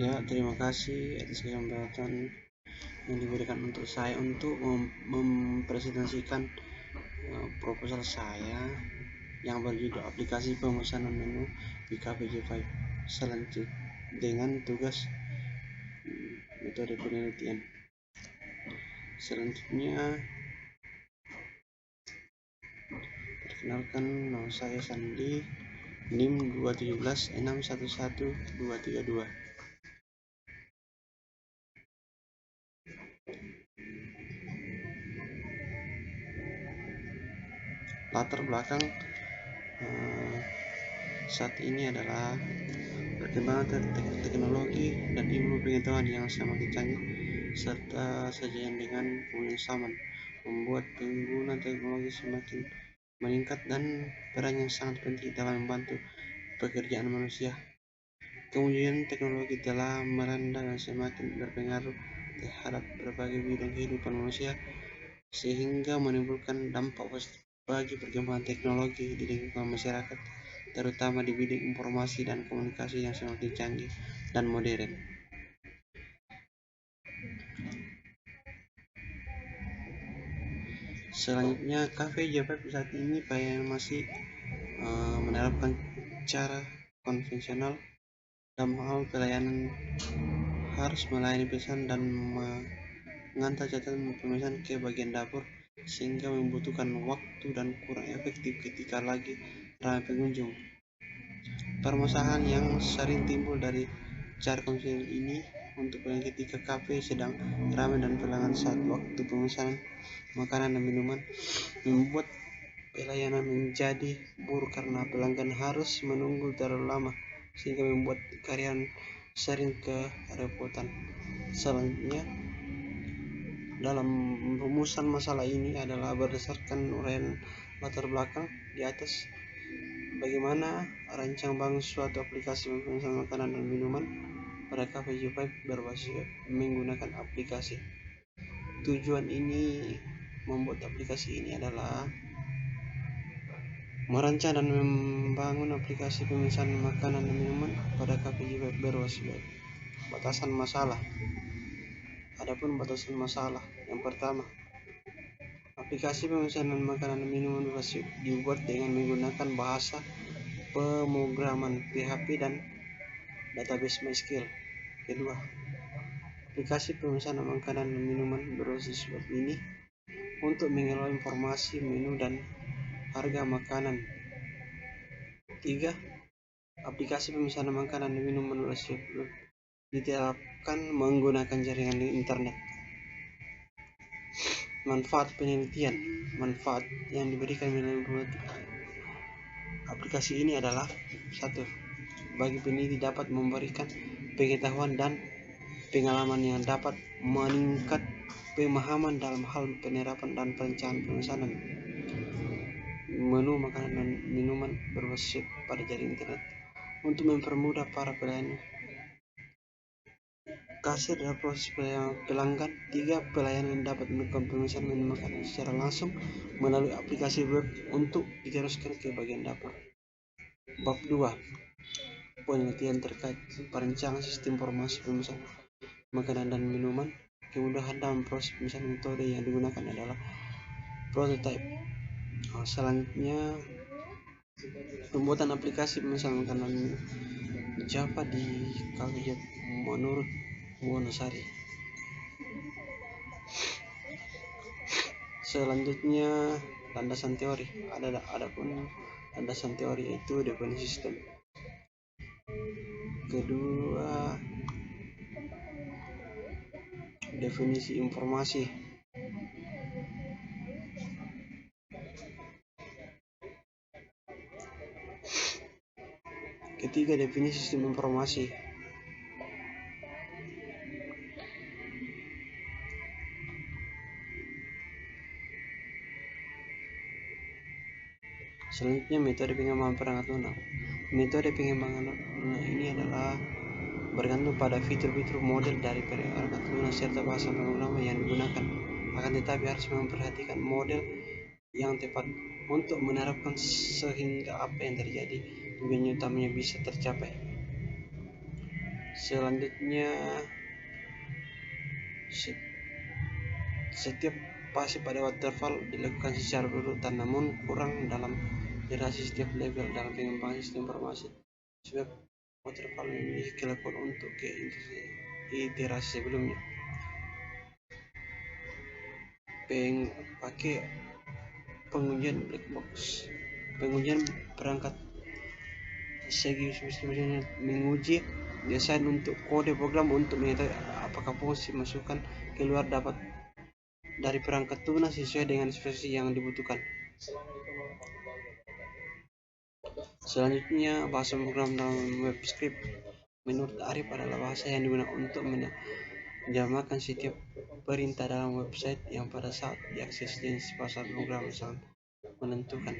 Ya, terima kasih atas kesempatan yang diberikan untuk saya untuk mempresentasikan proposal saya yang berjudul aplikasi pemesanan menu di KPJ5 selanjutnya dengan tugas metode penelitian. Selanjutnya, perkenalkan, nama saya Sandi, NIM 217611232. Latar belakang saat ini adalah perkembangan teknologi dan ilmu pengetahuan yang semakin canggih serta sejalan dengan zaman membuat pengguna teknologi semakin meningkat dan peran yang sangat penting dalam membantu pekerjaan manusia. Kemudian teknologi telah meranda dan semakin berpengaruh terhadap berbagai bidang kehidupan manusia sehingga menimbulkan dampak positif bagi perkembangan teknologi di lingkungan masyarakat, terutama di bidang informasi dan komunikasi yang semakin canggih dan modern. Selanjutnya, KPJ5 saat ini masih menerapkan cara konvensional dalam hal pelayanan, harus melayani pesan dan mengantar catatan pemesanan ke bagian dapur sehingga membutuhkan waktu dan kurang efektif ketika lagi ramai pengunjung. Permasalahan yang sering timbul dari cara konvensional ini untuk ketika kafe sedang ramai dan pelanggan saat waktu pemesanan makanan dan minuman membuat pelayanan menjadi buruk karena pelanggan harus menunggu terlalu lama sehingga membuat karyawan sering kerepotan. Selanjutnya, dalam rumusan masalah ini adalah berdasarkan uraian latar belakang di atas, bagaimana rancang bangun suatu aplikasi pemesanan makanan dan minuman pada KPJ5 berbasis web menggunakan aplikasi. Tujuan ini membuat aplikasi ini adalah merancang dan membangun aplikasi pemesanan makanan dan minuman pada KPJ5 berbasis web. Batasan masalah. Adapun batasan masalah, yang pertama, aplikasi pemesanan makanan dan minuman berbasis dibuat dengan menggunakan bahasa pemrograman PHP dan database MySQL. Kedua, aplikasi pemesanan makanan dan minuman berbasis web ini untuk mengelola informasi menu dan harga makanan. Tiga, aplikasi pemesanan makanan dan minuman berbasis web diterapkan menggunakan jaringan internet. Manfaat penelitian. Manfaat yang diberikan melalui aplikasi ini adalah: 1. Bagi peneliti dapat memberikan pengetahuan dan pengalaman yang dapat meningkat pemahaman dalam hal penerapan dan perencanaan pemesanan menu makanan dan minuman berbasis pada jaringan internet untuk mempermudah para pelayan kasir dalam proses pelanggan. 3. Pelayanan dapat melakukan pemesanan menu makanan secara langsung melalui aplikasi web untuk diteruskan ke bagian dapur. Bab 2. Penelitian terkait perencanaan sistem informasi pemesanan makanan dan minuman. Kemudahan dalam proses pemesanan. Metode yang digunakan adalah prototype. Selanjutnya, pembuatan aplikasi pemesanan makanan Java di KPJ menurut Wonosari. Selanjutnya, landasan teori. Adapun landasan teori itu definisi sistem. Kedua, definisi informasi. Ketiga, definisi sistem informasi. Selanjutnya, metode pengembangan perangkat lunak. Metode pengembangan lunak ini adalah bergantung pada fitur-fitur model dari perangkat lunak serta bahasa pemrograman yang digunakan. Akan tetapi harus memperhatikan model yang tepat untuk menerapkan sehingga apa yang terjadi tujuan utamanya bisa tercapai. Selanjutnya, setiap fase pada waterfall dilakukan secara berurutan, namun kurang dalam iterasi setiap level dalam pengembangan sistem informasi, sebab waterfall memiliki kelakuan untuk ke iterasi sebelumnya. Pakai pengujian black box. Pengujian perangkat segi misalnya menguji desain untuk kode program untuk mengetahui apakah fungsi masukan keluar dapat dari perangkat lunak sesuai dengan spesifikasi yang dibutuhkan. Selanjutnya, bahasa program dalam web script menurut Arif adalah bahasa yang digunakan untuk menjamakan setiap perintah dalam website yang pada saat diakses jenis bahasa program sangat menentukan.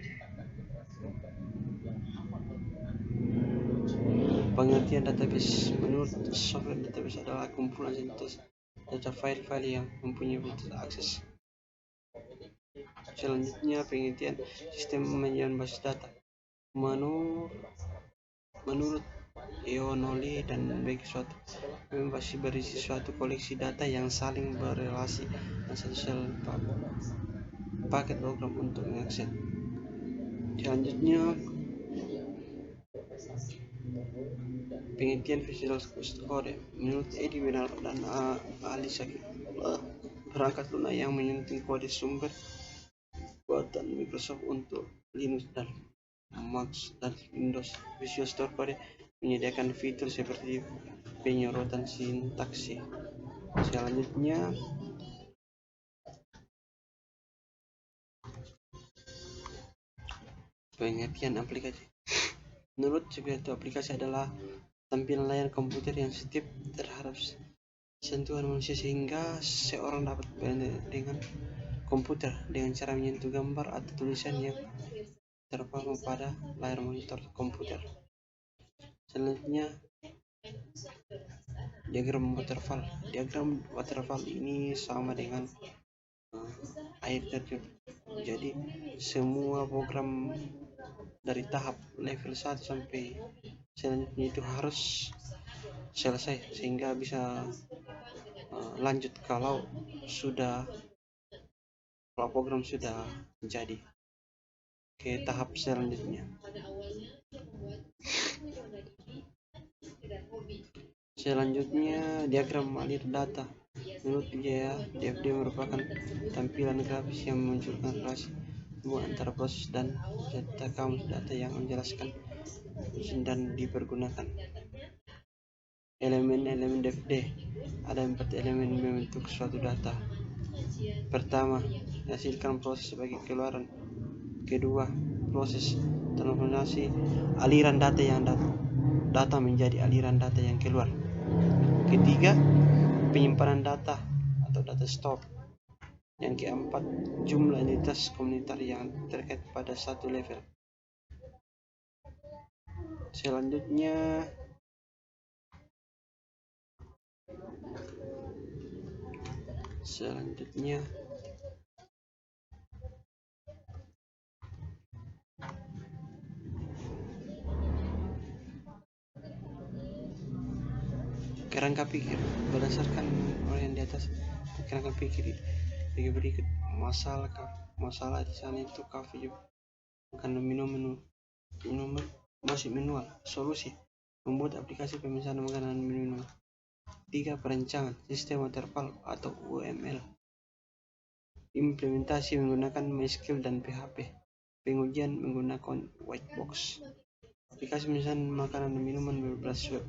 Pengertian database menurut software database adalah kumpulan sintetis data file-file yang mempunyai batas akses. Selanjutnya, pengertian sistem manajemen basis data menurut Eonoli dan bagi suatu masih berisi suatu koleksi data yang saling berrelasi dan satu sel paket program untuk mengakses. Selanjutnya, pengertian Visual Code menurut Edi Winarko dan Ali Sakib, perangkat lunak yang menyentuh kode sumber buatan Microsoft untuk Linux dan Mac dan Windows. Visual Store Code menyediakan fitur seperti penyorotan sintaksi. Selanjutnya, pengertian aplikasi menurut suatu aplikasi adalah tampilan layar komputer yang setiap terhadap sentuhan manusia sehingga seorang dapat berinteraksi dengan komputer dengan cara menyentuh gambar atau tulisan yang terpampang pada layar monitor komputer. Selanjutnya, diagram waterfall. Diagram waterfall ini sama dengan air terjun. Jadi semua program dari tahap level 1 sampai selanjutnya itu harus selesai sehingga bisa lanjut kalau program sudah jadi ke tahap selanjutnya. Selanjutnya, diagram alir data. Menurut Wijaya, DFD merupakan tampilan grafis yang memunculkan relasi antara proses dan data kamus data yang menjelaskan dan dipergunakan. Elemen-elemen DFD ada 4 elemen membentuk suatu data. Pertama, hasilkan proses sebagai keluaran. Kedua, proses transformasi aliran data yang data menjadi aliran data yang keluar. Ketiga, penyimpanan data atau data store. Yang keempat, jumlah entitas komunitas yang terkait pada satu level. Selanjutnya, kerangka pikir. Berdasarkan yang di atas, kerangka pikir berikut. Masalah di sana itu kafe bukan minuman masih manual. Solusi, membuat aplikasi pemesanan makanan minuman. 3. Perancangan sistem waterfall atau UML. Implementasi menggunakan MySQL dan PHP. Pengujian menggunakan white box. Aplikasi pemesanan makanan dan minuman berbasis web.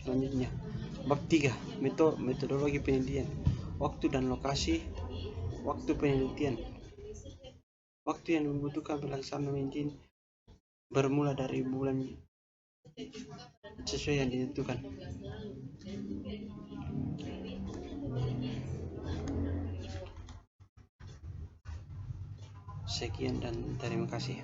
Selanjutnya, bab 3, metodologi penelitian, waktu dan lokasi. Waktu penelitian. Waktu yang dibutuhkan pelaksanaan engine bermula dari bulan sesuai yang ditentukan. Sekian dan terima kasih.